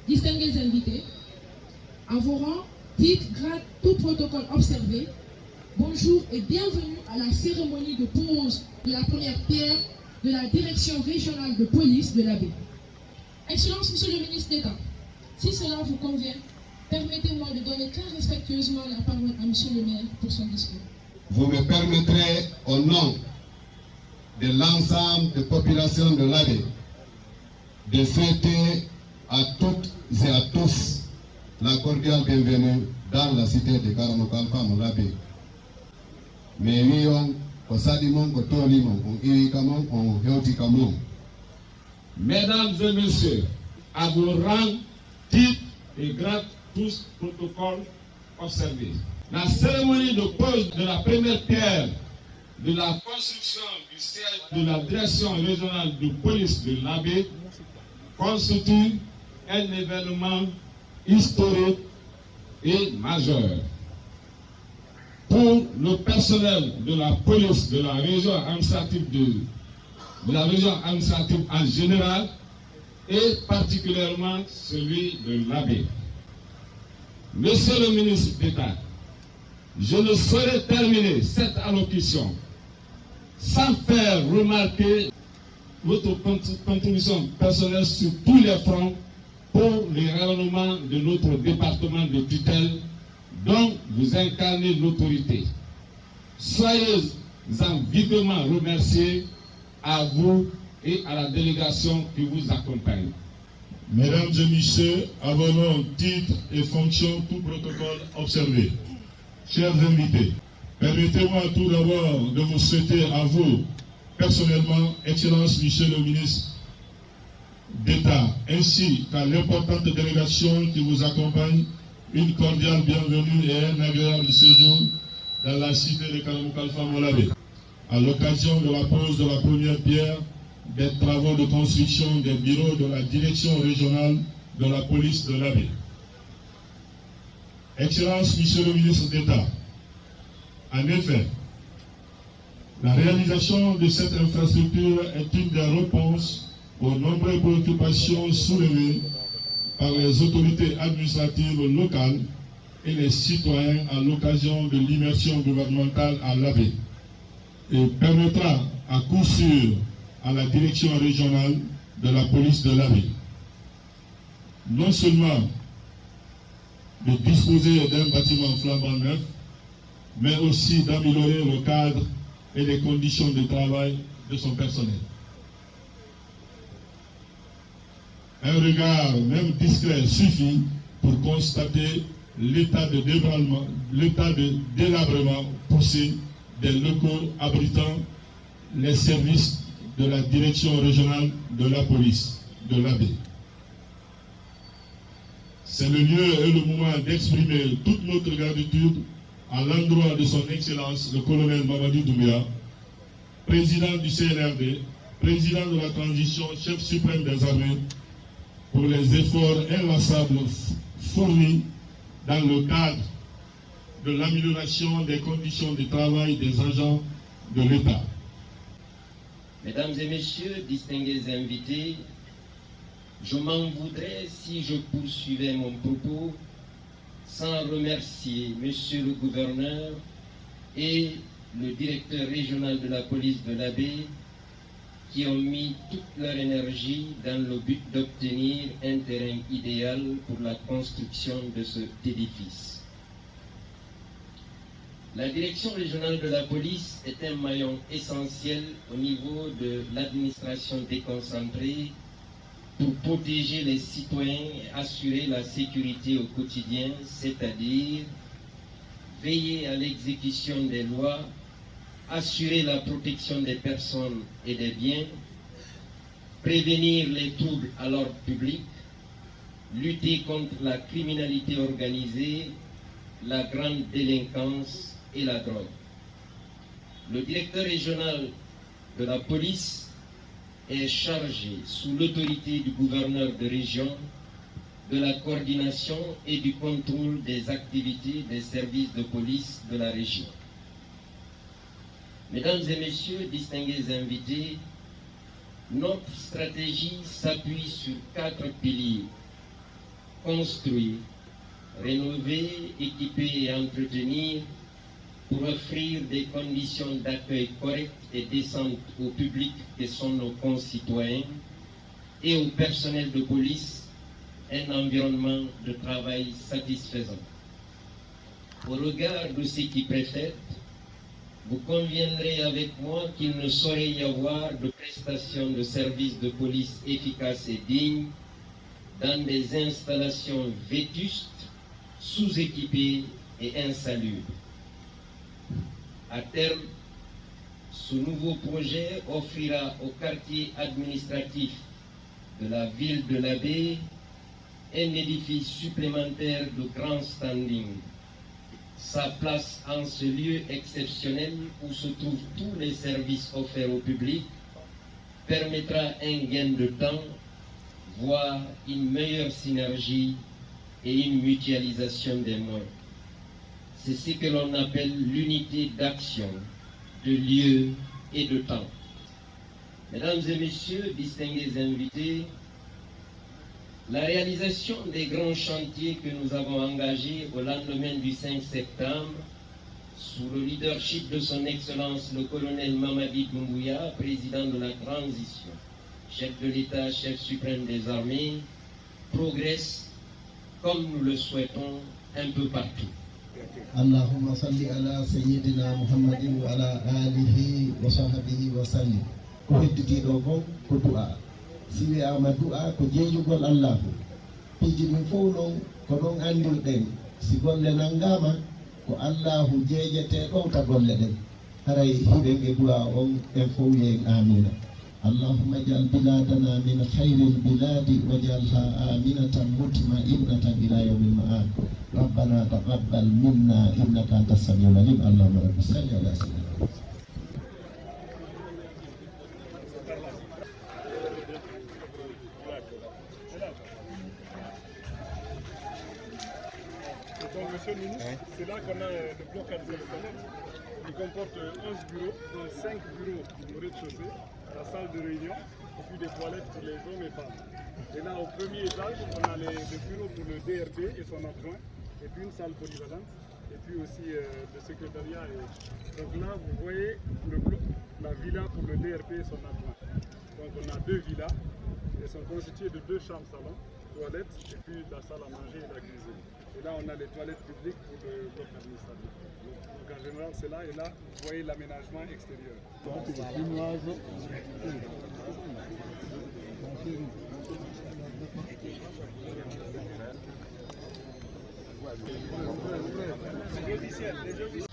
distingués invités, à vos rangs, titres, grades, tout protocole observé, bonjour et bienvenue à la cérémonie de pose de la première pierre de la direction régionale de police de l'Abbé. Excellence, Monsieur le ministre d'État, si cela vous convient, permettez-moi de donner très respectueusement la parole à Monsieur le maire pour son discours. Vous me permettrez, au nom de l'ensemble des populations de l'Abbé, de souhaiter à toutes et à tous la cordiale bienvenue dans la cité de Karamokalfa Moulabé. Mais oui, Mesdames et messieurs, à vos rangs, titres et grades, tous protocoles observés. La cérémonie de pose de la première pierre de la construction du siège de la direction régionale de police de l'Abbé constitue un événement historique et majeur. Pour le personnel de la police de la région administrative en général et particulièrement celui de l'Abbé. Monsieur le ministre d'État, je ne saurais terminer cette allocution sans faire remarquer votre contribution personnelle sur tous les fronts pour le rayonnement de notre département de tutelle dont vous incarnez l'autorité. Soyez-en vivement remerciés, à vous et à la délégation qui vous accompagne. Mesdames et messieurs, à vos noms, titres et fonctions, tout protocole observé. Chers invités, permettez-moi tout d'abord de vous souhaiter à vous, personnellement, Excellence Monsieur le ministre d'État, ainsi qu'à l'importante délégation qui vous accompagne, une cordiale bienvenue et un agréable séjour dans la cité de Karamokalfa Moulabé, à l'occasion de la pose de la première pierre des travaux de construction des bureaux de la direction régionale de la police de l'Abbé. Excellence, Monsieur le ministre d'État, en effet, la réalisation de cette infrastructure est une des réponses aux nombreuses préoccupations soulevées par les autorités administratives locales et les citoyens à l'occasion de l'immersion gouvernementale à l'Abbé et permettra à coup sûr à la direction régionale de la police de l'Abbé non seulement de disposer d'un bâtiment flambant neuf, mais aussi d'améliorer le cadre et les conditions de travail de son personnel. Un regard, même discret, suffit pour constater l'état de délabrement poussé des locaux abritant les services de la direction régionale de la police de l'Abbé. C'est le lieu et le moment d'exprimer toute notre gratitude à l'endroit de son Excellence le colonel Mamadou Doumbia, président du CNRD, président de la transition, chef suprême des armées, pour les efforts inlassables fournis dans le cadre de l'amélioration des conditions de travail des agents de l'État. Mesdames et messieurs, distingués invités, je m'en voudrais si je poursuivais mon propos sans remercier Monsieur le gouverneur et le directeur régional de la police de l'Abbé qui ont mis toute leur énergie dans le but d'obtenir un terrain idéal pour la construction de cet édifice. La direction régionale de la police est un maillon essentiel au niveau de l'administration déconcentrée pour protéger les citoyens et assurer la sécurité au quotidien, c'est-à-dire veiller à l'exécution des lois, assurer la protection des personnes et des biens, prévenir les troubles à l'ordre public, lutter contre la criminalité organisée, la grande délinquance et la drogue. Le directeur régional de la police est chargé, sous l'autorité du gouverneur de région, de la coordination et du contrôle des activités des services de police de la région. Mesdames et messieurs, distingués invités, notre stratégie s'appuie sur 4 piliers. construire, rénover, équiper et entretenir pour offrir des conditions d'accueil correctes et décentes au public que sont nos concitoyens et au personnel de police un environnement de travail satisfaisant. Au regard de ce qui précède, vous conviendrez avec moi qu'il ne saurait y avoir de prestation de services de police efficaces et dignes dans des installations vétustes, sous-équipées et insalubres. À terme, ce nouveau projet offrira au quartier administratif de la ville de La Baie un édifice supplémentaire de grand standing. Sa place en ce lieu exceptionnel où se trouvent tous les services offerts au public permettra un gain de temps, voire une meilleure synergie et une mutualisation des moyens. C'est ce que l'on appelle l'unité d'action, de lieu et de temps. Mesdames et messieurs, distingués invités, la réalisation des grands chantiers que nous avons engagés au lendemain du 5 septembre, sous le leadership de son Excellence le colonel Mamadi Doumbouya, président de la transition, chef de l'État, chef suprême des armées, progresse comme nous le souhaitons un peu partout. Allahumma salli ala sayyidina Muhammadin wa ala alihi wa sahbihi wa sallim. Ko hedditiɗo fof ko du'a. Si wiyama du'a ko jeeyugol Allahu. Piiji ɗum fof noon ko ɗon andirɗen. Si golle nanngama ko Allahu jeejete ɗowta golle ɗen. Haray hiɓen e du'a on en fof wiyen amina. اللهم اجعل بلادنا من خير البلاد واجعلها آمنة مطمئنة إلى يوم المعاد. ربنا تقبل منا إنك أنت السميع العليم. اللهم رب صل على سيدنا. Donc, monsieur le ministre, c'est là qu'on a le bloc administratif qui comporte 11 bureaux, dont 5 bureaux au rez-de-chaussée, la salle de réunion, et puis des toilettes pour les hommes et femmes. Et là, au premier étage, on a les bureaux pour le DRD et son adjoint, et puis une salle polyvalente, et puis aussi le secrétariat. Donc là, vous voyez le bloc, la villa pour le DRP et son adjoint. Donc on a 2 villas, elles sont constituées de 2 chambres-salons, toilettes, et puis la salle à manger et la cuisine. Et là, on a les toilettes publiques pour le bloc administratif. Donc en général, c'est là, et là, vous voyez l'aménagement extérieur. Les officiels.